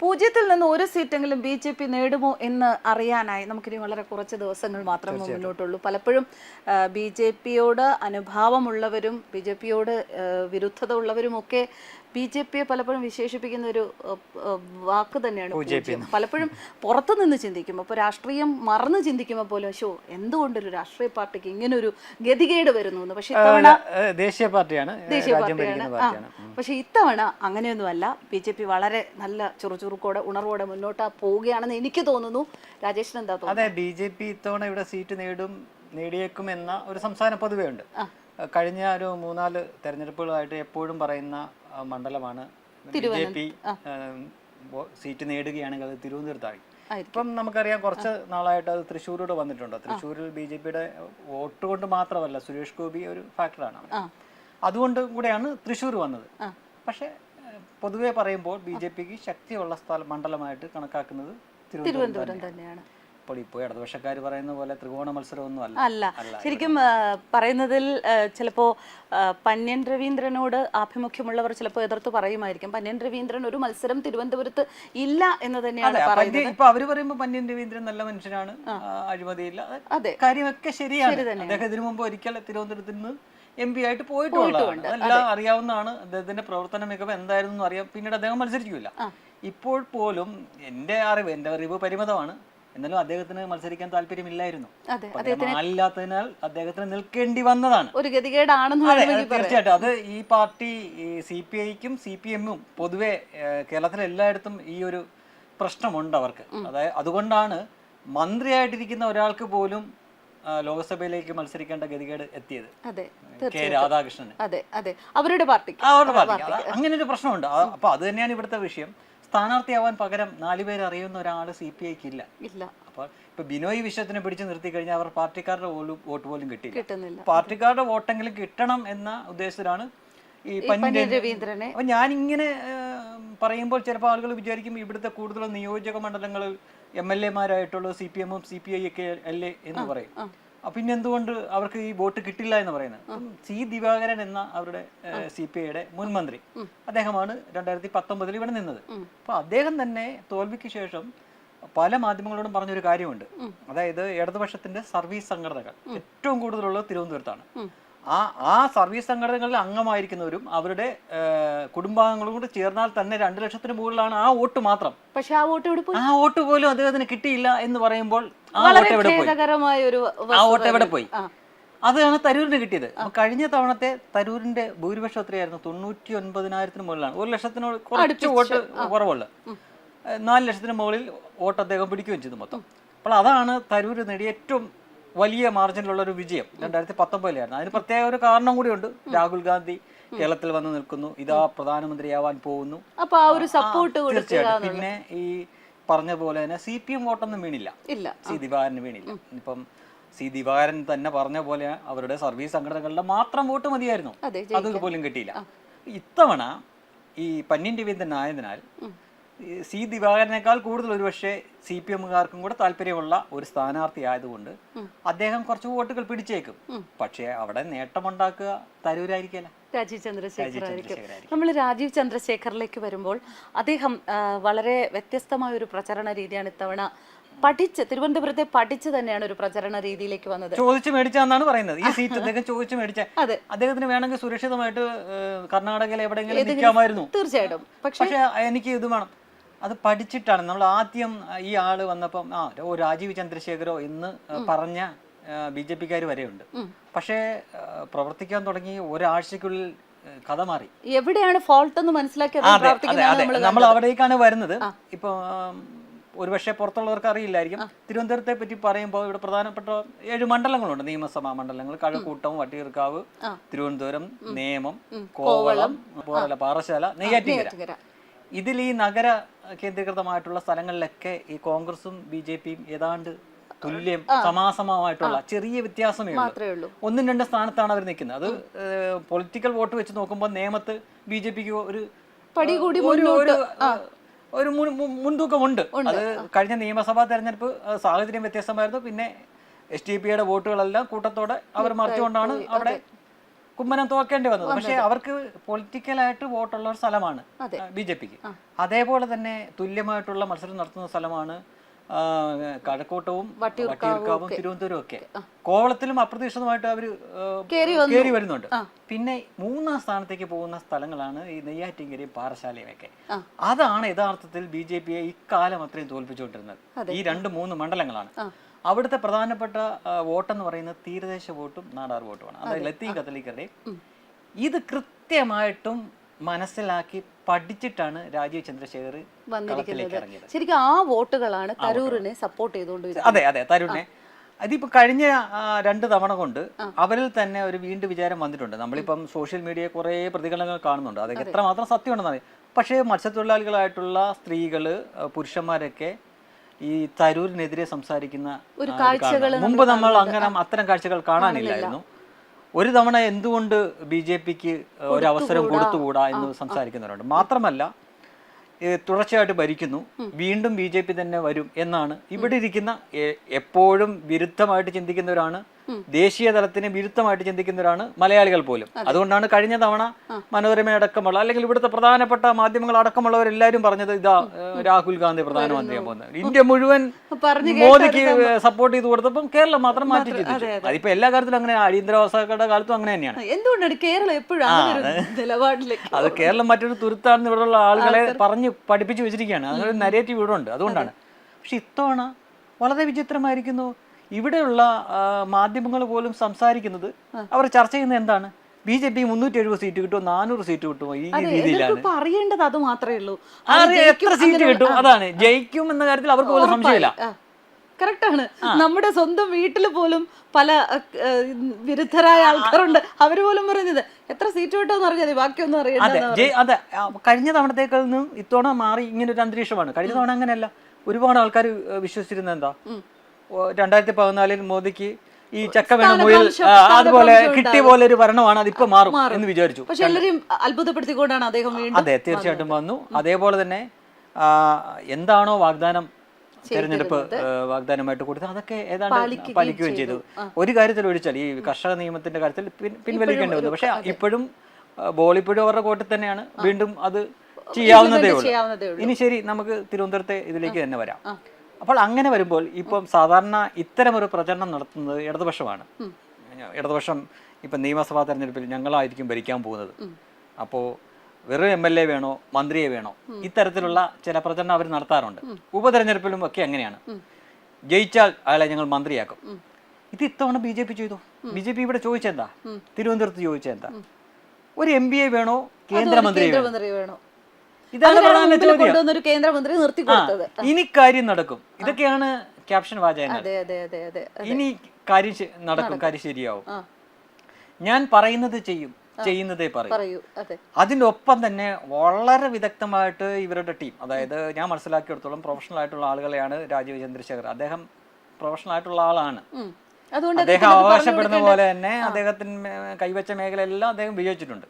പൂജ്യത്തിൽ നിന്ന് ഒരു സീറ്റെങ്കിലും BJP നേടുമോ എന്ന് അറിയാനായി നമുക്കിനി വളരെ കുറച്ച് ദിവസങ്ങൾ മാത്രമേ മുന്നോട്ടുള്ളൂ. പലപ്പോഴും BJPയോട് അനുഭാവമുള്ളവരും BJPയോട് വിരുദ്ധത ഉള്ളവരുമൊക്കെ BJPയെ പലപ്പോഴും വിശേഷിപ്പിക്കുന്ന ഒരു വാക്ക് തന്നെയാണ് പൂജ്യം. പലപ്പോഴും പുറത്തു നിന്ന് ചിന്തിക്കുമ്പോൾ, ഇപ്പോൾ രാഷ്ട്രീയം മറന്ന് ചിന്തിക്കുമ്പോൾ പോലും എന്തുകൊണ്ടൊരു രാഷ്ട്രീയ പാർട്ടിക്ക് ഇങ്ങനൊരു ഗതികേട് വരുന്നു എന്ന്. പക്ഷെ ഇത്തവണ ദേശീയ പാർട്ടിയാണ്. പക്ഷെ ഇത്തവണ അങ്ങനെയൊന്നുമല്ല. BJP വളരെ നല്ല ചുറുചുറുക്കോടെ ഉണർവോടെ മുന്നോട്ട് പോവുകയാണെന്ന് എനിക്ക് തോന്നുന്നു. രാജേഷിന് എന്താ തോന്നുന്നത്? അതെ, BJP ഇത്തവണ ഇവിടെ സീറ്റ് നേടിയേക്കും എന്ന ഒരു സംസാരം പൊതുവേ ഉണ്ട്. കഴിഞ്ഞ ഒരു 3-4 തെരഞ്ഞെടുപ്പുകളായിട്ട് എപ്പോഴും പറയുന്ന മണ്ഡലമാണ് BJP സീറ്റ് നേടുകയാണെങ്കിൽ അത് തിരുവനന്തപുരത്തായി. ഇപ്പം നമുക്കറിയാം കുറച്ച് നാളായിട്ട് അത് തൃശ്ശൂരോട് വന്നിട്ടുണ്ട്. തൃശ്ശൂരിൽ BJPയുടെ വോട്ട് കൊണ്ട് മാത്രമല്ല, സുരേഷ് ഗോപി ഒരു ഫാക്ടറാണ്. അതുകൊണ്ട് കൂടെയാണ് തൃശ്ശൂർ വന്നത്. പക്ഷെ പൊതുവെ പറയുമ്പോൾ BJPക്ക് ശക്തിയുള്ള മണ്ഡലമായിട്ട് കണക്കാക്കുന്നത് തിരുവനന്തപുരം തന്നെയാണ്. ഇപ്പോൾ ഇടതുപക്ഷക്കാർ പറയുന്ന പോലെ ത്രികോണ മത്സരമൊന്നും അല്ല. ശരിക്കും പറയുന്നതിൽ ചിലപ്പോൾ പന്ന്യൻ രവീന്ദ്രനോട് ആഭിമുഖ്യമുള്ളവർ ചിലപ്പോൾ എതിർത്ത് പറയുമായിരിക്കും. പന്ന്യൻ രവീന്ദ്രൻ ഒരു മത്സരം തിരുവനന്തപുരത്ത് ഇല്ല എന്ന് തന്നെയാണ് പറയുന്നത്. ഇപ്പൊ അവര് പറയുമ്പോൾ പന്ന്യൻ രവീന്ദ്രൻ നല്ല മനുഷ്യനാണ്, അഴിമതിയില്ല, കാര്യമൊക്കെ ശരിയാണ്. അദ്ദേഹം ഇതിനു മുമ്പ് ഒരിക്കൽ തിരുവനന്തപുരത്ത് നിന്ന് MP ആയിട്ട് പോയിട്ടുള്ളതാണ്. അതെല്ലാം അറിയാവുന്നതാണ്. അദ്ദേഹത്തിന്റെ പ്രവർത്തന മികവ് എന്തായിരുന്നു അറിയാം. പിന്നീട് അദ്ദേഹം മത്സരിക്കില്ല. ഇപ്പോൾ പോലും എന്റെ അറിവ് പരിമിതമാണ്. എന്നാലും അദ്ദേഹത്തിന് മത്സരിക്കാൻ താല്പര്യമില്ലായിരുന്നു. ആളില്ലാത്തതിനാൽ അദ്ദേഹത്തിന് നിൽക്കേണ്ടി വന്നതാണ്. ഒരു ഗതികേടാണെന്ന് തീർച്ചയായിട്ടും. അത് ഈ പാർട്ടി CPIക്കും CPM-ഉം പൊതുവെ കേരളത്തിലെ എല്ലായിടത്തും ഈ ഒരു പ്രശ്നമുണ്ട് അവർക്ക്. അതായത് അതുകൊണ്ടാണ് മന്ത്രിയായിട്ടിരിക്കുന്ന ഒരാൾക്ക് പോലും ലോക്സഭയിലേക്ക് മത്സരിക്കേണ്ട ഗതികേട് എത്തിയത്. K. രാധാകൃഷ്ണന് അവരുടെ പാർട്ടി അങ്ങനെ ഒരു പ്രശ്നമുണ്ട്. അപ്പൊ അത് തന്നെയാണ് ഇവിടുത്തെ വിഷയം. സ്ഥാനാർത്ഥിയാവാൻ പകരം 4 പേര് അറിയുന്ന ഒരാൾ CPIക്ക് ഇല്ല. അപ്പൊ ഇപ്പൊ ബിനോയ് വിശ്വത്തിനെ പിടിച്ചു നിർത്തി കഴിഞ്ഞാൽ അവർ പാർട്ടിക്കാരുടെ വോട്ട് പോലും കിട്ടില്ല. പാർട്ടിക്കാരുടെ വോട്ടെങ്കിലും കിട്ടണം എന്ന ഉദ്ദേശത്തിലാണ് ഈ പന്ന്യൻ രവീന്ദ്രനെ. അപ്പൊ ഞാനിങ്ങനെ പറയുമ്പോൾ ചിലപ്പോൾ ആളുകൾ വിചാരിക്കും ഇവിടുത്തെ കൂടുതൽ നിയോജക മണ്ഡലങ്ങളിൽ MLA-മാരായിട്ടുള്ള CPM-ഉം CPI ഒക്കെ അല്ലേ എന്ന് പറയും. പിന്നെ എന്തുകൊണ്ട് അവർക്ക് ഈ വോട്ട് കിട്ടില്ല എന്ന് പറയുന്നത്? C. ദിവാകരൻ എന്ന അവരുടെ CPIയുടെ മുൻ മന്ത്രി, അദ്ദേഹമാണ് 2019 ഇവിടെ നിന്നത്. അപ്പൊ അദ്ദേഹം തന്നെ തോൽവിക്ക് ശേഷം പല മാധ്യമങ്ങളോടും പറഞ്ഞൊരു കാര്യമുണ്ട്. അതായത് ഇടതുപക്ഷത്തിന്റെ സർവീസ് സംഘടനകൾ ഏറ്റവും കൂടുതലുള്ളത് തിരുവനന്തപുരത്താണ്. ആ സർവീസ് സംഘടനകളിൽ അംഗമായിരിക്കുന്നവരും അവരുടെ കുടുംബാംഗങ്ങളും കൂടി ചേർന്നാൽ തന്നെ 2 ലക്ഷത്തിന് മുകളിലാണ് ആ വോട്ട് മാത്രം. പക്ഷെ ആ വോട്ട് പോലും അദ്ദേഹത്തിന് കിട്ടിയില്ല എന്ന് പറയുമ്പോൾ ആ വോട്ട് എവിടെ പോയി? അതാണ് തരൂരിന് കിട്ടിയത്. കഴിഞ്ഞ തവണത്തെ തരൂരിന്റെ ഭൂരിപക്ഷം എത്രയായിരുന്നു? 99,000-ന് മുകളിലാണ്. 1 ലക്ഷത്തിനോട് കുറച്ച് വോട്ട് കുറവുള്ള 4 ലക്ഷത്തിന് മുകളിൽ വോട്ട് അദ്ദേഹം പിടിക്കുകയും ചെയ്തു മൊത്തം. അപ്പോൾ അതാണ് തരൂര് നേടിയ ഏറ്റവും വലിയ മാർജിനിലുള്ള ഒരു വിജയം 2019-ലായിരുന്നു. അതിന് പ്രത്യേക ഒരു കാരണം കൂടിയുണ്ട്. രാഹുൽ ഗാന്ധി കേരളത്തിൽ വന്ന് നിൽക്കുന്നു, ഇതാ പ്രധാനമന്ത്രിയാവാൻ പോകുന്നു. തീർച്ചയായിട്ടും. പിന്നെ ഈ പറഞ്ഞ പോലെ തന്നെ CPM വോട്ടൊന്നും വീണില്ല, C. ദിവാകരന് വീണില്ല. ഇപ്പം C. ദിവാകരൻ തന്നെ പറഞ്ഞ പോലെ അവരുടെ സർവീസ് സംഘടനകളുടെ മാത്രം വോട്ട് മതിയായിരുന്നു, അതുപോലും കിട്ടിയില്ല. ഇത്തവണ ഈ പന്ന്യൻ രവീന്ദ്രൻ ആയതിനാൽ C. ദിവാകരനേക്കാൾ കൂടുതൽ ഒരുപക്ഷെ CPM-കാർക്കും കൂടെ താല്പര്യമുള്ള ഒരു സ്ഥാനാർത്ഥി ആയതുകൊണ്ട് അദ്ദേഹം കുറച്ച് വോട്ടുകൾ പിടിച്ചേക്കും. പക്ഷേ അവിടെ നേട്ടമുണ്ടാക്കുക തരൂരായിരിക്കല്ല, രാജീവ് ചന്ദ്രശേഖർ. നമ്മൾ രാജീവ് ചന്ദ്രശേഖറിലേക്ക് വരുമ്പോൾ അദ്ദേഹം വളരെ വ്യത്യസ്തമായ ഒരു പ്രചരണ രീതിയാണ് ഇത്തവണ തിരുവനന്തപുരത്തെ പഠിച്ച് തന്നെയാണ് ഒരു പ്രചരണ രീതിയിലേക്ക് വന്നത്. ചോദിച്ചു മേടിച്ചാന്നാണ് പറയുന്നത്. ഈ സീറ്റ് അദ്ദേഹം ചോദിച്ചു മേടിച്ച. അദ്ദേഹത്തിന് വേണമെങ്കിൽ സുരക്ഷിതമായിട്ട് കർണാടകയിൽ എവിടെയെങ്കിലും നിൽക്കാമായിരുന്നു. തീർച്ചയായിട്ടും. പക്ഷെ എനിക്ക് ഇത് വേണം, അത് പഠിച്ചിട്ടാണ്. നമ്മൾ ആദ്യം ഈ ആള് വന്നപ്പം രാജീവ് ചന്ദ്രശേഖരോ എന്ന് പറഞ്ഞ BJP-ക്കാർ വരെയുണ്ട്. പക്ഷേ പ്രവർത്തിക്കാൻ തുടങ്ങി ഒരാഴ്ചക്കുള്ളിൽ കഥ മാറി. എവിടെയാണ് ഫോൾട്ട് എന്ന് മനസ്സിലാക്കിയത് നമ്മൾ അവിടേക്കാണ് വരുന്നത്. ഇപ്പൊ ഒരുപക്ഷെ പുറത്തുള്ളവർക്ക് അറിയില്ലായിരിക്കും. തിരുവനന്തപുരത്തെ പറ്റി പറയുമ്പോൾ ഇവിടെ പ്രധാനപ്പെട്ട 7 മണ്ഡലങ്ങളുണ്ട്, നിയമസഭാ മണ്ഡലങ്ങൾ. കഴക്കൂട്ടം, വട്ടിയൂർക്കാവ്, തിരുവനന്തപുരം, നേമം, കോവളം, പാറശാല, നെയ്യാറ്റിൻകര. ഇതിൽ ഈ നഗര കേന്ദ്രീകൃതമായിട്ടുള്ള സ്ഥലങ്ങളിലൊക്കെ ഈ കോൺഗ്രസും BJP-യും ഏതാണ്ട് തുല്യം സമാസമമായിട്ടുള്ള ചെറിയ വ്യത്യാസമേ ഉള്ളൂ. 1-2 സ്ഥാനത്താണ് അവർ നിൽക്കുന്നത്. അത് പൊളിറ്റിക്കൽ വോട്ട് വെച്ച് നോക്കുമ്പോൾ നേമത്ത് BJP-ക്ക് ഒരു മുൻതൂക്കമുണ്ട്. അത് കഴിഞ്ഞ നിയമസഭാ തെരഞ്ഞെടുപ്പ് സാഹചര്യം വ്യത്യസ്തമായിരുന്നു. പിന്നെ SDPയുടെ വോട്ടുകളെല്ലാം കൂട്ടത്തോടെ അവർ മറിച്ചുകൊണ്ടാണ് അവിടെ കുമ്മനം തോക്കേണ്ടി വന്നത്. പക്ഷെ അവർക്ക് പൊളിറ്റിക്കലായിട്ട് വോട്ടുള്ള ഒരു സ്ഥലമാണ് BJPക്ക്. അതേപോലെ തന്നെ തുല്യമായിട്ടുള്ള മത്സരം നടത്തുന്ന സ്ഥലമാണ് കഴക്കൂട്ടവും വട്ടിയൂർക്കാവും തിരുവനന്തപുരം ഒക്കെ. കോവളത്തിലും അപ്രതീക്ഷിതമായിട്ട് അവര് കയറി വരുന്നുണ്ട്. പിന്നെ 3ാം സ്ഥാനത്തേക്ക് പോകുന്ന സ്ഥലങ്ങളാണ് ഈ നെയ്യാറ്റിൻകരയും പാറശാലയും ഒക്കെ. അതാണ് യഥാർത്ഥത്തിൽ BJPയെ ഇക്കാലം അത്രയും തോൽപ്പിച്ചുകൊണ്ടിരുന്നത്. ഈ 2-3 മണ്ഡലങ്ങളാണ്. അവിടുത്തെ പ്രധാനപ്പെട്ട വോട്ടെന്ന് പറയുന്നത് തീരദേശ വോട്ടും നാടാർ വോട്ടുമാണ്. അതായത് ലത്തീൻ കത്തോലിക്കരുടെയും. ഇത് കൃത്യമായിട്ടും മനസ്സിലാക്കി പഠിച്ചിട്ടാണ് രാജീവ് ചന്ദ്രശേഖർ കളത്തിലേക്ക് ഇറങ്ങിയത്. ശരിക്കും ആ വോട്ടുകളാണ് തരൂരിനെ സപ്പോർട്ട് ചെയ്തുകൊണ്ടിരുന്നത്. അതെ തരൂരിനെ. അതിപ്പോ കഴിഞ്ഞ 2 തവണ കൊണ്ട് അവരിൽ തന്നെ ഒരു വീണ്ടും വിചാരം വന്നിട്ടുണ്ട്. നമ്മളിപ്പം സോഷ്യൽ മീഡിയ കുറെ പ്രതികരണങ്ങൾ കാണുന്നുണ്ട്. അത് എത്രമാത്രം സത്യമുണ്ടെന്നറിയാം. പക്ഷേ മത്സ്യത്തൊഴിലാളികളായിട്ടുള്ള സ്ത്രീകള് പുരുഷന്മാരൊക്കെ ഈ തരൂരിനെതിരെ സംസാരിക്കുന്ന മുമ്പ് നമ്മൾ അങ്ങനെ അത്തരം കാഴ്ചകൾ കാണാനില്ലായിരുന്നു. ഒരു തവണ എന്തുകൊണ്ട് BJPക്ക് ഒരു അവസരം കൊടുത്തുകൂടാ എന്ന് സംസാരിക്കുന്നവരുണ്ട്. മാത്രമല്ല തുടർച്ചയായിട്ട് ഭരിക്കുന്നു, വീണ്ടും BJP തന്നെ വരും എന്നാണ് ഇവിടെ ഇരിക്കുന്ന എപ്പോഴും വിരുദ്ധമായിട്ട് ചിന്തിക്കുന്നവരാണ്. ദേശീയ തലത്തിന് വിരുദ്ധമായിട്ട് ചിന്തിക്കുന്നവരാണ് മലയാളികൾ പോലും. അതുകൊണ്ടാണ് കഴിഞ്ഞ തവണ മനോരമ അടക്കമുള്ള അല്ലെങ്കിൽ ഇവിടുത്തെ പ്രധാനപ്പെട്ട മാധ്യമങ്ങൾ അടക്കമുള്ളവരെല്ലാവരും പറഞ്ഞത് ഇതാ രാഹുൽ ഗാന്ധി പ്രധാനമന്ത്രിയാൻ പോകുന്നത്. ഇന്ത്യ മുഴുവൻ മോദിക്ക് സപ്പോർട്ട് ചെയ്ത് കൊടുത്തപ്പം കേരളം മാത്രം മാറ്റി ചിന്തിച്ചു. അതിപ്പോ എല്ലാ കാര്യത്തിലും അങ്ങനെ, അടിയന്തരാവസ്ഥയുടെ കാലത്തും അങ്ങനെ തന്നെയാണ്. എന്തുകൊണ്ടാണ് കേരളം എപ്പോഴും അത് കേരളം മറ്റൊരു തുരുത്താണെന്ന് ഇവിടെയുള്ള ആളുകളെ പറഞ്ഞ് പഠിപ്പിച്ചു വെച്ചിരിക്കുകയാണ്. അങ്ങനെ നരേറ്റീവ് ഇവിടെ ഉണ്ട്. അതുകൊണ്ടാണ്. പക്ഷെ ഇത്തവണ വളരെ വിചിത്രമായിരിക്കുന്നു. ഇവിടെയുള്ള മാധ്യമങ്ങൾ പോലും സംസാരിക്കുന്നത്, അവർ ചർച്ച ചെയ്യുന്നത് എന്താണ്? BJP 370 സീറ്റ് കിട്ടുമോ, 400 സീറ്റ് കിട്ടുമോ, ഈ രീതിയിലാണ് അറിയേണ്ടത്. അത് മാത്രമേ ഉള്ളൂ. എത്ര സീറ്റ് കിട്ടും, അതാണ് ജയിക്കും എന്ന കാര്യത്തിൽ അവർക്ക് പോലും സംശയമില്ല. കറക്റ്റാണ്. നമ്മുടെ സ്വന്തം വീട്ടിൽ പോലും പല വിരുദ്ധരായ ആൾക്കാരുണ്ട്. അവര് പോലും പറയുന്നത് എത്ര സീറ്റ് കിട്ടുമെന്ന് അറിഞ്ഞാൽ ബാക്കിയൊന്നും അറിയാം. അതെ, കഴിഞ്ഞ തവണത്തേക്കാൾ നിന്നും ഇത്തവണ മാറി ഇങ്ങനെ ഒരു അന്തരീക്ഷമാണ്. കഴിഞ്ഞ തവണ അങ്ങനെയല്ല. ഒരുപാട് ആൾക്കാർ വിശ്വസിച്ചിരുന്നത് എന്താ, 2014 മോദിക്ക് ഈ ചക്കവേണ മുയൽ അതുപോലെ കിട്ടിയ പോലെ ഒരു ഭരണമാണ്, അതിപ്പോ മാറും എന്ന് വിചാരിച്ചു. പക്ഷെ എല്ലാവരും അത്ഭുതപ്പെടുത്തിക്കൊണ്ടാണ് അദ്ദേഹം. അതെ, തീർച്ചയായിട്ടും വന്നു. അതേപോലെ തന്നെ എന്താണോ വാഗ്ദാനം, തെരഞ്ഞെടുപ്പ് വാഗ്ദാനമായിട്ട് കൊടുത്ത് അതൊക്കെ ഏതാണ്ട് പാലിക്കുകയും ചെയ്തു. ഒരു കാര്യത്തിൽ ഒഴിച്ചാൽ ഈ കർഷക നിയമത്തിന്റെ കാര്യത്തിൽ പിൻവലിക്കേണ്ടി വന്നു. പക്ഷെ ഇപ്പോഴും ബോൾ ഇപ്പോഴും അവരുടെ കോട്ടിൽ തന്നെയാണ്. വീണ്ടും അത് ചെയ്യാവുന്നതേ ഉള്ളൂ. ഇനി ശരി, നമുക്ക് തിരുവനന്തപുരത്തെ ഇതിലേക്ക് തന്നെ വരാം. അപ്പോൾ അങ്ങനെ വരുമ്പോൾ ഇപ്പം സാധാരണ ഇത്തരമൊരു പ്രചരണം നടത്തുന്നത് ഇടതുപക്ഷമാണ്. ഇടതുപക്ഷം ഇപ്പം നിയമസഭാ തെരഞ്ഞെടുപ്പിൽ ഞങ്ങളായിരിക്കും ഭരിക്കാൻ പോകുന്നത്, അപ്പോൾ വെറും MLA വേണോ മന്ത്രിയെ വേണോ, ഇത്തരത്തിലുള്ള ചില പ്രചരണം അവർ നടത്താറുണ്ട്. ഉപതെരഞ്ഞെടുപ്പിലും ഒക്കെ അങ്ങനെയാണ്. ജയിച്ചാൽ അയാളെ ഞങ്ങൾ മന്ത്രിയാക്കും. ഇത് ഇത്തവണ BJP ചെയ്തു. BJP ഇവിടെ ചോദിച്ചെന്താ, തിരുവനന്തപുരത്ത് ചോദിച്ചെന്താ, ഒരു MBA വേണോ കേന്ദ്രമന്ത്രി വേണോ? ഇതാണ് പ്രധാന ചോദ്യം. ഇനി കാര്യം നടക്കും. ഇതൊക്കെയാണ് ക്യാപ്ഷൻ വാചകങ്ങൾ. ഇനി കാര്യം നടക്കും, കാര്യം ശരിയാവും. ഞാൻ പറയുന്നത് ചെയ്യും, ചെയ്യുന്നതേ പറയൂ. അതിൻ്റെ ഒപ്പം തന്നെ വളരെ വിദഗ്ധമായിട്ട് ഇവരുടെ ടീം, അതായത് ഞാൻ മനസ്സിലാക്കിയെടുത്തോളം പ്രൊഫഷണൽ ആയിട്ടുള്ള ആളുകളെയാണ് രാജീവ് ചന്ദ്രശേഖർ. അദ്ദേഹം പ്രൊഫഷണൽ ആയിട്ടുള്ള ആളാണ്. അദ്ദേഹം അവകാശപ്പെടുന്ന പോലെ തന്നെ അദ്ദേഹത്തിന് കൈവച്ച മേഖലയെല്ലാം അദ്ദേഹം വിജയിച്ചിട്ടുണ്ട്.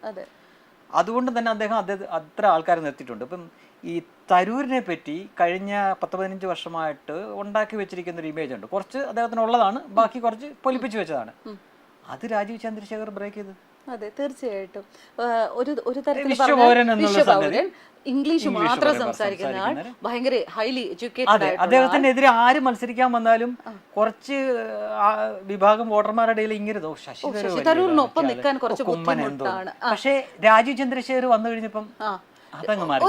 അതുകൊണ്ട് തന്നെ അദ്ദേഹം അത്ര ആൾക്കാരെ നിർത്തിയിട്ടുണ്ട്. ഇപ്പം ഈ തരൂരിനെ പറ്റി കഴിഞ്ഞ 10-15 വർഷമായിട്ട് ഉണ്ടാക്കി വെച്ചിരിക്കുന്ന ഒരു ഇമേജ് ഉണ്ട്. കുറച്ച് അദ്ദേഹത്തിനുള്ളതാണ്, ബാക്കി കുറച്ച് പൊലിപ്പിച്ചു വെച്ചതാണ്. അത് രാജീവ് ചന്ദ്രശേഖർ ബ്രേക്ക് ചെയ്ത്. അതെ, തീർച്ചയായിട്ടും. ഒരു തരത്തിൽ ഇംഗ്ലീഷ് മാത്രം സംസാരിക്കുന്ന ആൾ, ഭയങ്കര ഹൈലി എഡ്യൂക്കേറ്റഡ്. അദ്ദേഹത്തിനെതിരെ ആര് മത്സരിക്കാൻ വന്നാലും കുറച്ച് വിഭാഗം വോട്ടർമാരുടെ ഇടയിൽ ഇങ്ങനെ ശശി തരൂരിനൊപ്പം നിൽക്കാൻ കുറച്ച് ബുദ്ധിമുട്ടാണ്. പക്ഷേ രാജീവ് ചന്ദ്രശേഖർ വന്നു കഴിഞ്ഞപ്പം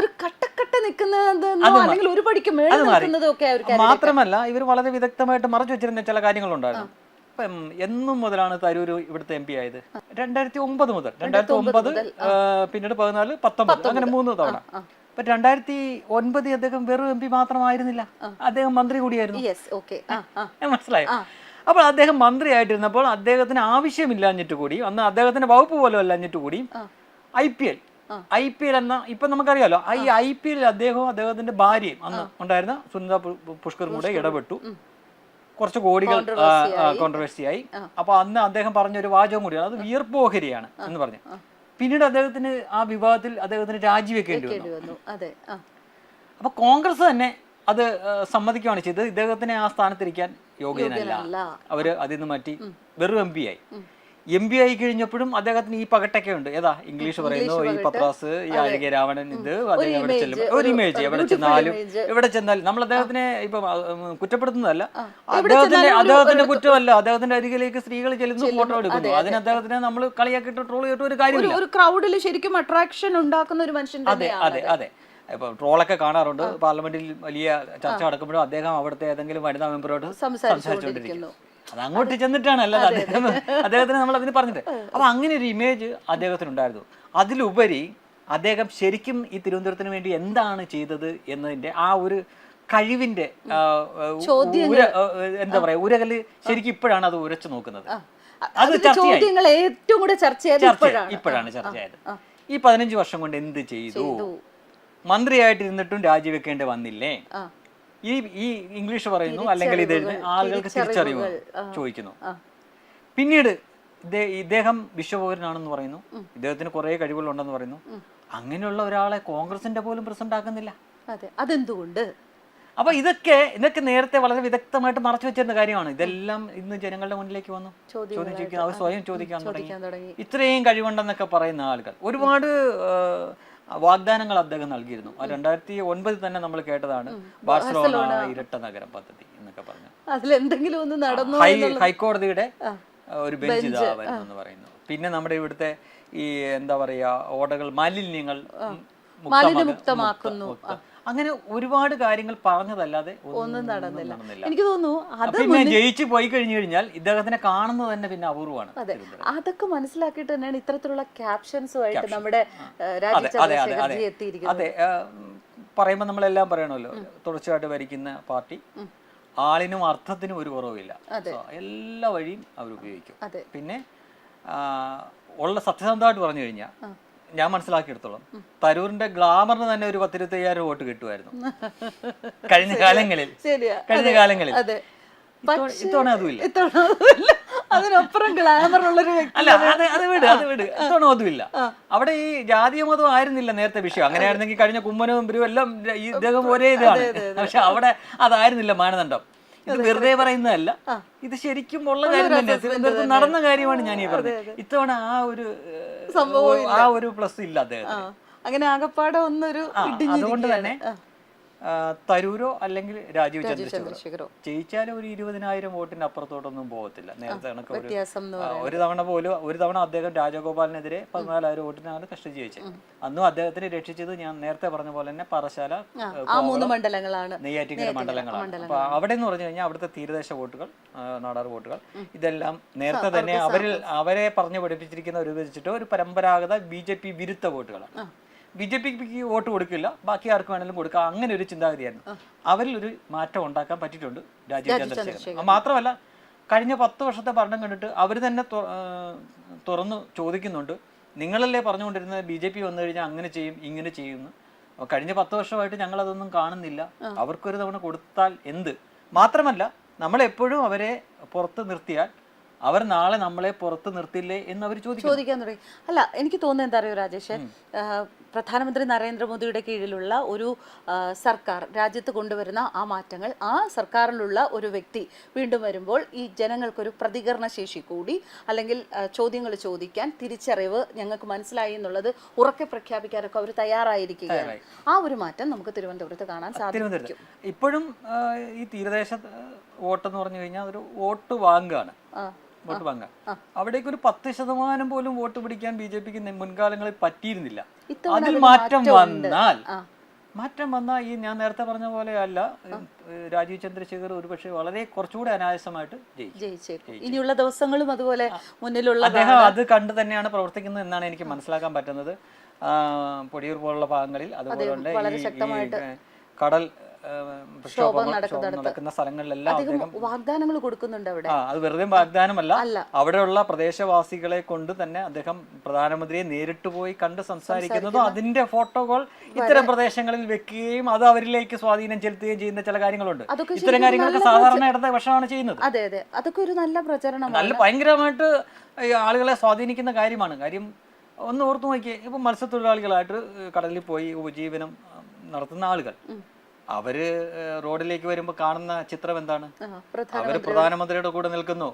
ഒരു കട്ടക്കട്ട നിൽക്കുന്നത്, അല്ലെങ്കിൽ ഒരു പടിക്ക് മേളിൽ നിൽക്കുന്നതും ഒക്കെ. മാത്രമല്ല ഇവർ വളരെ വിദഗ്ധമായിട്ട് മറച്ചു വെച്ചിരുന്ന ചില കാര്യങ്ങളുണ്ടായിരുന്നു. ഇപ്പം എന്നും മുതലാണ് തരൂർ ഇവിടുത്തെ MP ആയത്? 2009 മുതൽ. 2009, പിന്നീട് 14, 19, അങ്ങനെ 3 തവണ. അപ്പൊ 2009 അദ്ദേഹം വെറും MP മാത്രമായിരുന്നില്ല, അദ്ദേഹം മന്ത്രി കൂടിയായിരുന്നു. മനസ്സിലായി? അപ്പോൾ അദ്ദേഹം മന്ത്രി ആയിട്ടിരുന്നപ്പോൾ അദ്ദേഹത്തിന് ആവശ്യമില്ലാഞ്ഞിട്ട് കൂടി, അന്ന് അദ്ദേഹത്തിന്റെ വകുപ്പ് പോലും അല്ലാഞ്ഞിട്ട് കൂടി IPL എന്ന, ഇപ്പൊ നമുക്കറിയാലോ, ഈ IPL അദ്ദേഹവും അദ്ദേഹത്തിന്റെ ഭാര്യയും അന്ന് ഉണ്ടായിരുന്ന സുനിത പുഷ്കർ കൂടെ ഇടപെട്ടു. കുറച്ച് കോടികൾ കോൺട്രവേഴ്സിയായി. അപ്പൊ അന്ന് അദ്ദേഹം പറഞ്ഞൊരു വാചകം കൂടിയാണ്, അത് വിയർപ്പോഹരിയാണ് എന്ന് പറഞ്ഞു. പിന്നീട് അദ്ദേഹത്തിന് ആ വിവാദത്തിൽ അദ്ദേഹത്തിന് രാജിവെക്കേണ്ടി വന്നു. അപ്പൊ കോൺഗ്രസ് തന്നെ അത് സമ്മതിക്കുകയാണ് ചെയ്തത്. ഇദ്ദേഹത്തിനെ ആ സ്ഥാനത്തിരിക്കാൻ യോഗ്യനല്ല, അവര് അതിൽ നിന്ന് മാറ്റി വെറും MP ആയി. MB ആയി കഴിഞ്ഞപ്പോഴും അദ്ദേഹത്തിന് ഈ പകട്ടൊക്കെ ഉണ്ട്. ഏതാ ഇംഗ്ലീഷ് പറയുന്നു, ഈ പത്രാസ്, ഈ അഴകിയ രാവണൻ, ഇത് അദ്ദേഹം എവിടെ ചെല്ലും ഒരു ഇമേജ്, എവിടെ ചെന്നാലും നമ്മൾ അദ്ദേഹത്തിനെ ഇപ്പൊ കുറ്റപ്പെടുത്തുന്നതല്ല, അദ്ദേഹത്തിന്റെ കുറ്റമല്ല. അദ്ദേഹത്തിന്റെ അരികിലേക്ക് സ്ത്രീകൾ ചെല്ലുന്നു, ഫോട്ടോ എടുക്കുന്നു, അതിന് അദ്ദേഹത്തിനെ നമ്മൾ കളിയാക്കിയിട്ട് ട്രോൾ ചെയ്തിട്ട് ഒരു കാര്യമില്ല. ഒരു ക്രൗഡിൽ ശരിക്കും അട്രാക്ഷൻ ഉണ്ടാക്കുന്ന ഒരു മനുഷ്യൻ. അതെ അതെ അതെ. ഇപ്പൊ ട്രോളൊക്കെ കാണാറുണ്ട്, പാർലമെന്റിൽ വലിയ ചർച്ച നടക്കുമ്പോഴും അദ്ദേഹം അവിടുത്തെ ഏതെങ്കിലും വനിതാ മെമ്പറോട് സംസാരിച്ചുകൊണ്ടിരിക്കുന്നു. അത് അങ്ങോട്ട് ചെന്നിട്ടാണ്, അല്ലാതെ അദ്ദേഹത്തിന് നമ്മൾ അതിന് പറഞ്ഞിട്ട്. അപ്പൊ അങ്ങനെ ഒരു ഇമേജ് അദ്ദേഹത്തിന് ഉണ്ടായിരുന്നു. അതിലുപരി അദ്ദേഹം ശരിക്കും ഈ തിരുവനന്തപുരത്തിന് വേണ്ടി എന്താണ് ചെയ്തത് എന്നതിന്റെ ആ ഒരു കഴിവിന്റെ എന്താ പറയാ ഉരകല് ശരിക്കും ഇപ്പോഴാണ് അത് ഉരച്ചു നോക്കുന്നത്. അത് ഇപ്പോഴാണ് ചർച്ചയായത്. ഈ 15 വർഷം കൊണ്ട് എന്ത് ചെയ്തു? മന്ത്രിയായിട്ടിരുന്നിട്ടും രാജിവെക്കേണ്ടി വന്നില്ലേ? ഈ ഇംഗ്ലീഷ് പറയുന്നു, അല്ലെങ്കിൽ ഇത് ആളുകൾക്ക് തിരിച്ചറിവ് ചോദിക്കുന്നു. പിന്നീട് ഇദ്ദേഹം വിശ്വപൗരനാണെന്ന് പറയുന്നു, ഇദ്ദേഹത്തിന് കുറെ കഴിവുകളുണ്ടെന്ന് പറയുന്നു. അങ്ങനെയുള്ള ഒരാളെ കോൺഗ്രസിന്റെ പോലും പ്രസിഡന്റ് ആക്കുന്നില്ല. അതെന്തുകൊണ്ട്? അപ്പൊ ഇതൊക്കെ നേരത്തെ വളരെ വിദഗ്ധമായിട്ട് മറച്ചു വെച്ചിരുന്ന കാര്യമാണ്. ഇതെല്ലാം ഇന്ന് ജനങ്ങളുടെ മുന്നിലേക്ക് വന്നു ചോദിച്ചിരിക്കുന്നു. അവർ സ്വയം ചോദിക്കാൻ തുടങ്ങി. ഇത്രയും കഴിവുണ്ടെന്നൊക്കെ പറയുന്ന ആളുകൾ ഒരുപാട് വാഗ്ദാനങ്ങൾ അദ്ദേഹം നൽകിയിരുന്നു. 2009 തന്നെ നമ്മൾ കേട്ടതാണ് ബാർസലോണ ഇരട്ട നഗരം പദ്ധതി എന്നൊക്കെ പറഞ്ഞു. അതിലെന്തെങ്കിലും ഒന്ന് നടന്നു. ഹൈക്കോടതിയുടെ ഒരു ബെഞ്ച് ഇതാവെന്ന് പറയുന്നു. പിന്നെ നമ്മുടെ ഇവിടുത്തെ ഈ എന്താ പറയാ ഓടകൾ മാലിന്യങ്ങൾ മാലിന്യമുക്തമാക്കുന്നു. അങ്ങനെ ഒരുപാട് കാര്യങ്ങൾ പറഞ്ഞതല്ലാതെ ഒന്നും നടന്നില്ല. എനിക്ക് തോന്നുന്നു പിന്നെ ജയിച്ചു പോയി കഴിഞ്ഞു കഴിഞ്ഞാൽ ഇദ്ദേഹത്തിനെ കാണുന്നത് തന്നെ പിന്നെ അപൂർവമാണ്. അതെ, അതൊക്കെ മനസ്സിലാക്കിയിട്ട് തന്നെയാണ് ഇത്തരത്തിലുള്ള ക്യാപ്ഷൻസുമായിട്ട് നമ്മുടെ അതെ പറയുമ്പോൾ നമ്മളെല്ലാം പറയണമല്ലോ, തുടർച്ചയായിട്ട് ഭരിക്കുന്ന പാർട്ടി ആളിനും അർത്ഥത്തിനും ഒരു കുറവില്ല, എല്ലാ വഴിയും അവർ ഉപയോഗിക്കും. പിന്നെ ഉള്ള സത്യസന്ധമായിട്ട് പറഞ്ഞു കഴിഞ്ഞാൽ ഞാൻ മനസ്സിലാക്കിയെടുത്തോളം തരൂരിന്റെ ഗ്ലാമറിന് തന്നെ ഒരു 10-25,000 വോട്ട് കിട്ടുമായിരുന്നു കഴിഞ്ഞ കാലങ്ങളിൽ. ഇത്തവണ അതുമില്ല. അതിനപ്പുറം ഗ്ലാമർ ഉള്ളൊരു അല്ല, അത് വിട്. ഇത്തവണ അതുമില്ല. അവിടെ ഈ ജാതീയ മതം ആയിരുന്നില്ല നേരത്തെ വിഷയം. അങ്ങനെയായിരുന്നെങ്കിൽ കഴിഞ്ഞ കുമ്മനവും ഇവരും എല്ലാം ഇദ്ദേഹം ഒരേ ഇതാണ്. പക്ഷെ അവിടെ അതായിരുന്നില്ല മാനദണ്ഡം. ഇത് വെറുതെ പറയുന്നതല്ല, ഇത് ശരിക്കും ഉള്ള കാര്യം തന്നെ, തിരുവനന്തപുരത്ത് നടന്ന കാര്യമാണ് ഞാൻ ഈ പറഞ്ഞത്. ഇത്തവണ ആ ഒരു പ്ലസ് ഇല്ല അദ്ദേഹത്തിന്. അങ്ങനെ ആകപ്പാടെ ഒന്നൊരു അതുകൊണ്ട് തന്നെ തരൂരോ അല്ലെങ്കിൽ രാജീവ് ചന്ദ്രശേഖരോ ജയിച്ചാലും ഒരു 20,000 വോട്ടിന്റെ അപ്പുറത്തോട്ടൊന്നും പോകത്തില്ല. നേരത്തെ കണക്ക് ഒരു തവണ അദ്ദേഹം രാജഗോപാലിനെതിരെ 14,000 വോട്ടിനാണ് കഷ്ടിച്ച് ജയിച്ചത്. അന്നും അദ്ദേഹത്തിന് രക്ഷിച്ചത് ഞാൻ നേരത്തെ പറഞ്ഞ പോലെ തന്നെ പാറശാല, നെയ്യാറ്റിൻകര മണ്ഡലങ്ങളാണ്. അപ്പൊ അവിടെ എന്ന് പറഞ്ഞു കഴിഞ്ഞാൽ അവിടുത്തെ തീരദേശ വോട്ടുകൾ, നാടാർ വോട്ടുകൾ, ഇതെല്ലാം നേരത്തെ തന്നെ അവരെ പറഞ്ഞു പഠിപ്പിച്ചിരിക്കുന്ന ഒരു വെച്ചിട്ട് ഒരു പരമ്പരാഗത BJP വിരുദ്ധ വോട്ടുകളാണ്. BJP വോട്ട് കൊടുക്കില്ല, ബാക്കി ആർക്ക് വേണമെങ്കിലും കൊടുക്കാം, അങ്ങനെ ഒരു ചിന്താഗതിയായിരുന്നു. അവരിൽ ഒരു മാറ്റം ഉണ്ടാക്കാൻ പറ്റിയിട്ടുണ്ട് രാജീവ് ചന്ദ്രശേഖരൻ. മാത്രമല്ല കഴിഞ്ഞ 10 വർഷത്തെ ഭരണം കണ്ടിട്ട് അവർ തന്നെ തുറന്നു ചോദിക്കുന്നുണ്ട്, നിങ്ങളല്ലേ പറഞ്ഞുകൊണ്ടിരുന്നത് BJP വന്നു കഴിഞ്ഞാൽ അങ്ങനെ ചെയ്യും ഇങ്ങനെ ചെയ്യുന്നു, കഴിഞ്ഞ 10 വർഷമായിട്ട് ഞങ്ങൾ അതൊന്നും കാണുന്നില്ല, അവർക്കൊരു തവണ കൊടുത്താൽ എന്ത്? മാത്രമല്ല നമ്മളെപ്പോഴും അവരെ പുറത്ത് നിർത്തിയാൽ അവർ നാളെ നമ്മളെ പുറത്ത് നിർത്തില്ലേ എന്ന് അവർ ചോദിക്കാൻ തുടങ്ങി. അല്ല, എനിക്ക് തോന്നുന്നത് എന്താ അറിയോ രാജേഷ്, പ്രധാനമന്ത്രി നരേന്ദ്രമോദിയുടെ കീഴിലുള്ള ഒരു സർക്കാർ രാജ്യത്ത് കൊണ്ടുവരുന്ന ആ മാറ്റങ്ങൾ, ആ സർക്കാരിലുള്ള ഒരു വ്യക്തി വീണ്ടും വരുമ്പോൾ ഈ ജനങ്ങൾക്കൊരു പ്രതികരണ ശേഷി കൂടി, അല്ലെങ്കിൽ ചോദ്യങ്ങൾ ചോദിക്കാൻ തിരിച്ചറിവ് ഞങ്ങൾക്ക് മനസ്സിലായി എന്നുള്ളത് ഉറക്കെ പ്രഖ്യാപിക്കാനൊക്കെ അവർ തയ്യാറായിരിക്കുകയാണ്. ആ ഒരു മാറ്റം നമുക്ക് തിരുവനന്തപുരത്ത് കാണാൻ സാധിക്കും. ഇപ്പോഴും ഈ തീരദേശ വോട്ടെന്ന് പറഞ്ഞു കഴിഞ്ഞാൽ ഒരു വോട്ട് വാങ്ങാണ്, വോട്ട് വാങ്ങാൻ. അവിടേക്ക് ഒരു 10% പോലും വോട്ട് പിടിക്കാൻ BJPക്ക് മുൻകാലങ്ങളിൽ പറ്റിയിരുന്നില്ല. അതിൽ മാറ്റം വന്നാൽ ഈ ഞാൻ നേരത്തെ പറഞ്ഞ പോലെ അല്ല, രാജീവ് ചന്ദ്രശേഖർ ഒരുപക്ഷെ വളരെ കുറച്ചുകൂടി അനായാസമായിട്ട് ജയിച്ചേക്കും. ഇനിയുള്ള ദിവസങ്ങളും അതുപോലെ മുന്നിലുള്ള അദ്ദേഹം അത് കണ്ടു തന്നെയാണ് പ്രവർത്തിക്കുന്നത് എന്നാണ് എനിക്ക് മനസ്സിലാക്കാൻ പറ്റുന്നത്. പൊടിയൂർ പോലുള്ള ഭാഗങ്ങളിൽ, അതുപോലെ തന്നെ കടൽ നടക്കുന്ന സ്ഥലങ്ങളിലെല്ലാം വാഗ്ദാനങ്ങൾ കൊടുക്കുന്നുണ്ട്. അവിടെ അത് വെറുതെ വാഗ്ദാനമല്ല, അവിടെയുള്ള പ്രദേശവാസികളെ കൊണ്ട് തന്നെ അദ്ദേഹം പ്രധാനമന്ത്രിയെ നേരിട്ട് പോയി കണ്ട് സംസാരിക്കുന്നതും അതിന്റെ ഫോട്ടോകൾ ഇത്തരം പ്രദേശങ്ങളിൽ വെക്കുകയും അത് അവരിലേക്ക് സ്വാധീനം ചെലുത്തുകയും ചെയ്യുന്ന ചില കാര്യങ്ങളുണ്ട്. ഇത്തരം കാര്യങ്ങളൊക്കെ സാധാരണ ഇടത് പക്ഷമാണ് ചെയ്യുന്നത്. അതെ അതെ, അതൊക്കെ ഒരു നല്ല പ്രചരണം, നല്ല ഭയങ്കരമായിട്ട് ആളുകളെ സ്വാധീനിക്കുന്ന കാര്യമാണ്. കാര്യം ഒന്ന് ഓർത്തു നോക്കിയേ, ഇപ്പൊ മത്സ്യത്തൊഴിലാളികളായിട്ട് കടലിൽ പോയി ഉപജീവനം നടത്തുന്ന ആളുകൾ, അവര് റോഡിലേക്ക് വരുമ്പോ കാണുന്ന ചിത്രം എന്താണ്? അവര് പ്രധാനമന്ത്രിയുടെ കൂടെ നിൽക്കുന്നു.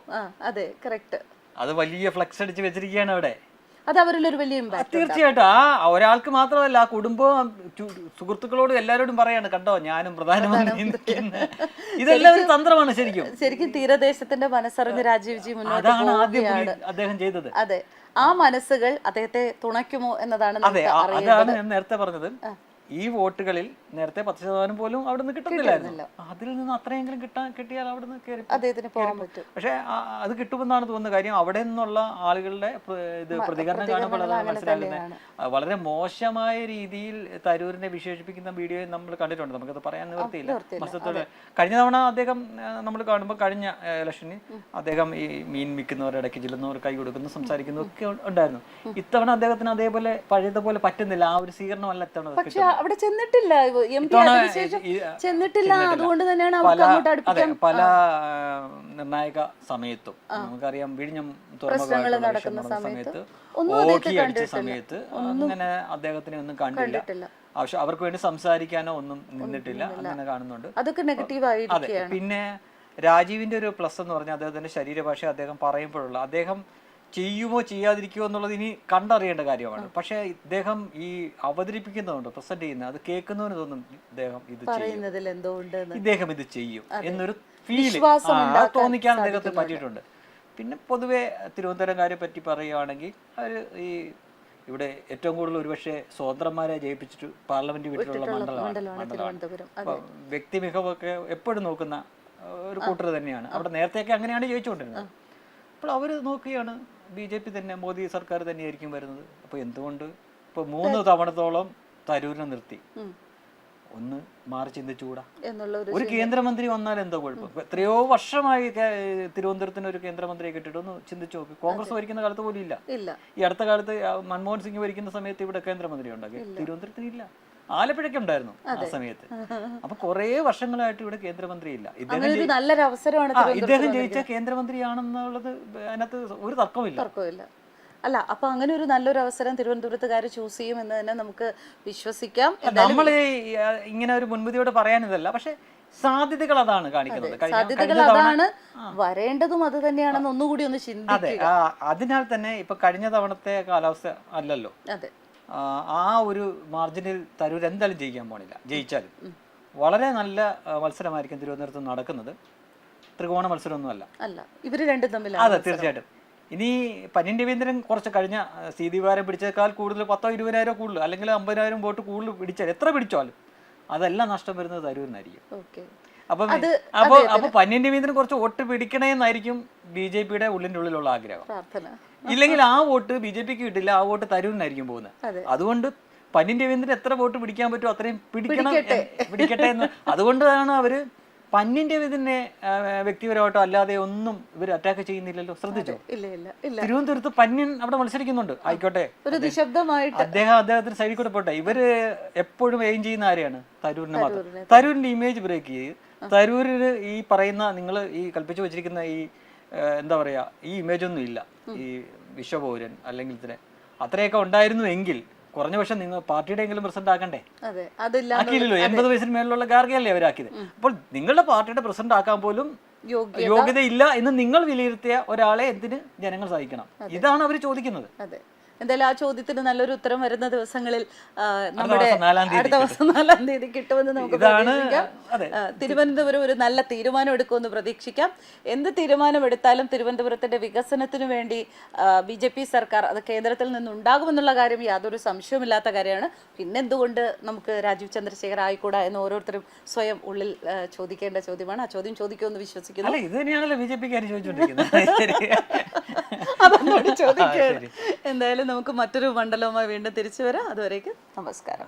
അതെ, കറക്റ്റ്. അത് വലിയ ഫ്ലക്സ് അടിച്ച് വെച്ചിരിക്കുകയാണ് അവിടെ. അത് അവരിലൊരു വലിയ ഇമ്പാക്ട്. തീർച്ചയായിട്ടും ആ ഒരാൾക്ക് മാത്രമല്ല, ആ കുടുംബവും സുഹൃത്തുക്കളോടും എല്ലാവരോടും പറയാണ്, കണ്ടോ ഞാനും പ്രധാനമന്ത്രി ഇതെല്ലാം ഒരു തന്ത്രമാണ് ശരിക്കും തീരദേശത്തിന്റെ മനസ്സറിഞ്ഞ് രാജീവ് ജി മുന്നോട്ട് അതാണ് ആദ്യം അദ്ദേഹം ചെയ്തത്. അതെ, ആ മനസ്സുകൾ അദ്ദേഹത്തെ തുണയ്ക്കുമോ എന്നതാണ് അതാണ് ഞാൻ നേരത്തെ പറഞ്ഞത്. ഈ വോട്ടുകളിൽ നേരത്തെ 10% പോലും അവിടെ നിന്ന് കിട്ടുന്നില്ലായിരുന്നു. അതിൽ നിന്ന് അത്രയെങ്കിലും കിട്ടിയാൽ അവിടെ നിന്ന് കയറി അദ്ദേഹത്തിന് പോകാൻ പറ്റും. പക്ഷെ അത് കിട്ടുമെന്നാണ് തോന്നുന്ന കാര്യം. അവിടെ നിന്നുള്ള ആളുകളുടെ പ്രതികരണം കാണുമ്പോൾ അതാണ് മനസ്സിലാകുന്നത്. വളരെ മോശമായ രീതിയിൽ തരൂരിനെ വിശേഷിപ്പിക്കുന്ന വീഡിയോ നമ്മൾ കണ്ടിട്ടുണ്ട്. നമുക്കത് പറയാൻ നിവൃത്തിയില്ല. മൊത്തത്തോടെ കഴിഞ്ഞ തവണ അദ്ദേഹം നമ്മൾ കാണുമ്പോൾ കഴിഞ്ഞ ഇലക്ഷനിൽ അദ്ദേഹം ഈ മീൻ വിൽക്കുന്നവർ, ഇടയ്ക്ക് ചെല്ലുന്നവർ കൈ കൊടുക്കുന്നു, സംസാരിക്കുന്നു ഒക്കെ ഉണ്ടായിരുന്നു. ഇത്തവണ അദ്ദേഹത്തിന് അതേപോലെ പഴയതുപോലെ പറ്റുന്നില്ല. ആ ഒരു സ്വീകരണമല്ല ഇത്തവണ. അവിടെ ചെന്നിട്ടില്ല, ചെന്നിട്ടില്ല. അതുകൊണ്ട് തന്നെയാണ് അവർക്ക് അങ്ങോട്ട് അടുപ്പിക്കാൻ പല നിർണായക സമയത്തും നമുക്കറിയാം. വിഴിഞ്ഞം തുറമുഖ നടക്കുന്ന സമയത്ത്, ഓഖി അടിച്ച സമയത്ത് അങ്ങനെ അദ്ദേഹത്തിനെ ഒന്നും കണ്ടില്ല. അവർക്ക് വേണ്ടി സംസാരിക്കാനോ ഒന്നും നിന്നിട്ടില്ല. അങ്ങനെ കാണുന്നുണ്ട്. അതൊക്കെ നെഗറ്റീവ് ആയിരിക്കുകയാണ്. പിന്നെ രാജീവിന്റെ ഒരു പ്ലസ് എന്ന് പറഞ്ഞാൽ അദ്ദേഹത്തിന്റെ ശരീരഭാഷ അദ്ദേഹം പറയുമ്പോഴുള്ള, അദ്ദേഹം ചെയ്യുമോ ചെയ്യാതിരിക്കുമോ എന്നുള്ളത് ഇനി കണ്ടറിയേണ്ട കാര്യമാണ്. പക്ഷെ ഇദ്ദേഹം ഈ അവതരിപ്പിക്കുന്നതുകൊണ്ട്, പ്രസന്റ് ചെയ്യുന്നത്, അത് കേൾക്കുന്നവന് തോന്നും ഇദ്ദേഹം ഇത് ചെയ്യും, ഇദ്ദേഹം ഇത് ചെയ്യും എന്നൊരു ഫീൽ തോന്നിക്കാൻ അദ്ദേഹത്തിന് പറ്റിയിട്ടുണ്ട്. പിന്നെ പൊതുവെ തിരുവനന്തപുരംകാരെ പറ്റി പറയുകയാണെങ്കിൽ അവർ ഈ ഇവിടെ ഏറ്റവും കൂടുതൽ ഒരുപക്ഷെ സ്വതന്ത്രന്മാരെ ജയിപ്പിച്ചിട്ട് പാർലമെന്റ് വിട്ടിട്ടുള്ള മണ്ഡലമാണ്. വ്യക്തി മികവൊക്കെ എപ്പോഴും നോക്കുന്ന ഒരു കൂട്ടർ തന്നെയാണ്. അവിടെ നേരത്തെയൊക്കെ അങ്ങനെയാണ് ജയിച്ചുകൊണ്ടിരുന്നത്. അപ്പോൾ അവർ നോക്കുകയാണ് BJP തന്നെ, മോദി സർക്കാർ തന്നെയായിരിക്കും വരുന്നത്. അപ്പോൾ എന്തുകൊണ്ട് ഇപ്പോൾ 3 തവണത്തോളം തരൂരിനെ നിർത്തി? ഒന്ന് മാറി ചിന്തിച്ചുകൂടാ? ഒരു കേന്ദ്രമന്ത്രി വന്നാൽ എന്താ കുഴപ്പം? എത്രയോ വർഷമായി തിരുവനന്തപുരത്തിന് ഒരു കേന്ദ്രമന്ത്രിയെ കിട്ടിയിട്ട് ഒന്ന് ചിന്തിച്ചു നോക്കി. കോൺഗ്രസ് ഭരിക്കുന്ന കാലത്ത് പോലും ഇല്ല. ഈ അടുത്ത കാലത്ത് മൻമോഹൻ സിംഗ് ഭരിക്കുന്ന സമയത്ത് ഇവിടെ കേന്ദ്രമന്ത്രി ഉണ്ടാക്കി, തിരുവനന്തപുരത്തിന് ഇല്ല. ആലപ്പുഴയ്ക്ക് ഉണ്ടായിരുന്നു ആ സമയത്ത്. അപ്പൊ കുറെ വർഷങ്ങളായിട്ട് ഇവിടെ കേന്ദ്രമന്ത്രി ഇല്ല. ഇദ്ദേഹം ജയിച്ച കേന്ദ്രമന്ത്രിയാണെന്നുള്ളത് അതിനകത്ത് ഒരു തർക്കമില്ല. അല്ല, അപ്പൊ അങ്ങനെ ഒരു നല്ലൊരു അവസരം തിരുവനന്തപുരത്തുകാർ ചൂസ് ചെയ്യും എന്ന് തന്നെ നമുക്ക് വിശ്വസിക്കാം. നമ്മൾ ഇങ്ങനെ ഒരു മുൻവിധിയോട് പറയാനിതല്ല, പക്ഷെ സാധ്യതകൾ അതാണ് കാണിക്കുന്നത്. സാധ്യതകൾ അതാണ്, വരേണ്ടതും അത് തന്നെയാണെന്ന് ഒന്നുകൂടി ഒന്ന് ചിന്തിക്കുക. അതിനാൽ തന്നെ ഇപ്പൊ കഴിഞ്ഞ തവണത്തെ കാലാവസ്ഥ അല്ലല്ലോ. അതെ, ആ ഒരു മാർജിനിൽ തരൂർ എന്തായാലും ജയിക്കാൻ പോണില്ല. ജയിച്ചാലും വളരെ നല്ല മത്സരമായിരിക്കും തിരുവനന്തപുരത്ത് നടക്കുന്നത്. ത്രികോണ മത്സരമൊന്നും അല്ല, ഇവര് രണ്ടും തമ്മിൽ. അതെ, തീർച്ചയായിട്ടും. ഇനി പന്ന്യൻ രവീന്ദ്രൻ കുറച്ച് കഴിഞ്ഞ സീതിവാരം പിടിച്ചേക്കാൾ കൂടുതൽ 10,000-20,000 കൂടുതൽ, അല്ലെങ്കിൽ 50,000 വോട്ട് കൂടുതൽ പിടിച്ചാൽ, എത്ര പിടിച്ചാലും അതെല്ലാം നഷ്ടം വരുന്നത് തരൂരിനായിരിക്കും. അപ്പൊ പന്ന്യൻ രവീന്ദ്രൻ കുറച്ച് വോട്ട് പിടിക്കണേന്നായിരിക്കും BJPയുടെ ഉള്ളിൻ്റെ ഉള്ളിലുള്ള ആഗ്രഹം. ഇല്ലെങ്കിൽ ആ വോട്ട് BJPക്ക് കിട്ടില്ല, ആ വോട്ട് തരൂരിനായിരിക്കും പോകുന്നത്. അതുകൊണ്ട് പന്ന്യൻ രവീന്ദ്രൻ എത്ര വോട്ട് പിടിക്കാൻ പറ്റുമോ അത്രയും പിടിക്കട്ടെ എന്ന്. അതുകൊണ്ടാണ് അവര് പന്ന്യൻ രവീന്ദ്രനെ വ്യക്തിപരമായിട്ടോ അല്ലാതെ ഒന്നും ഇവർ അറ്റാക്ക് ചെയ്യുന്നില്ലല്ലോ. ശ്രദ്ധിച്ചോ? തിരുവനന്തപുരത്ത് പന്ന്യൻ അവിടെ മത്സരിക്കുന്നുണ്ട്, ആയിക്കോട്ടെ, അദ്ദേഹത്തിന് സൈഡിൽ കൂടെ പോട്ടെ. ഇവര് എപ്പോഴും എയിം ചെയ്യുന്ന ആരെയാണ്? തരൂരിനെ മാത്രം. തരൂരിന്റെ ഇമേജ് ബ്രേക്ക് ചെയ്ത് തരൂരിന് ഈ പറയുന്ന, നിങ്ങൾ ഈ കൽപ്പിച്ചു വെച്ചിരിക്കുന്ന ഈ എന്താ പറയാ, ഈ ഇമേജ് ഒന്നും ഇല്ല. ഈ വിശ്വപൗരൻ അല്ലെങ്കിൽ ഇത്ര അത്രയൊക്കെ ഉണ്ടായിരുന്നു എങ്കിൽ കുറഞ്ഞ പക്ഷം നിങ്ങൾ പാർട്ടിയുടെ എങ്കിലും പ്രസിഡന്റ് ആക്കണ്ടേ? ആക്കിയില്ലല്ലോ. 80 വയസ്സിന് മേലുള്ള ഗാർഗയല്ലേ അവരാക്കിയത്. അപ്പോൾ നിങ്ങളുടെ പാർട്ടിയുടെ പ്രസിഡന്റ് ആക്കാൻ പോലും യോഗ്യതയില്ല എന്ന് നിങ്ങൾ വിലയിരുത്തിയ ഒരാളെ എന്തിന് ജനങ്ങൾ സഹിക്കണം? ഇതാണ് അവർ ചോദിക്കുന്നത്. എന്തായാലും ആ ചോദ്യത്തിന് നല്ലൊരു ഉത്തരം വരുന്ന ദിവസങ്ങളിൽ നമ്മുടെ അടുത്ത ദിവസം 4-ാം തീയതി കിട്ടുമെന്ന് നമുക്ക് പ്രതീക്ഷിക്കാം. തിരുവനന്തപുരം ഒരു നല്ല തീരുമാനം എടുക്കുമെന്ന് പ്രതീക്ഷിക്കാം. എന്ത് തീരുമാനം എടുത്താലും തിരുവനന്തപുരത്തിന്റെ വികസനത്തിനു വേണ്ടി BJP സർക്കാർ അത് കേന്ദ്രത്തിൽ നിന്നുണ്ടാകുമെന്നുള്ള കാര്യം യാതൊരു സംശയവുമില്ലാത്ത കാര്യമാണ്. പിന്നെന്തുകൊണ്ട് നമുക്ക് രാജീവ് ചന്ദ്രശേഖർ ആയിക്കൂടാ എന്ന് ഓരോരുത്തരും സ്വയം ഉള്ളിൽ ചോദിക്കേണ്ട ചോദ്യമാണ്. ആ ചോദ്യം ചോദിക്കുമെന്ന് വിശ്വസിക്കുന്നു. അതൊന്നോട് ചോദിക്കുകയാണ്. എന്തായാലും നമുക്ക് മറ്റൊരു മണ്ഡലവുമായി വീണ്ടും തിരിച്ചു വരാം. അതുവരേക്കും നമസ്കാരം.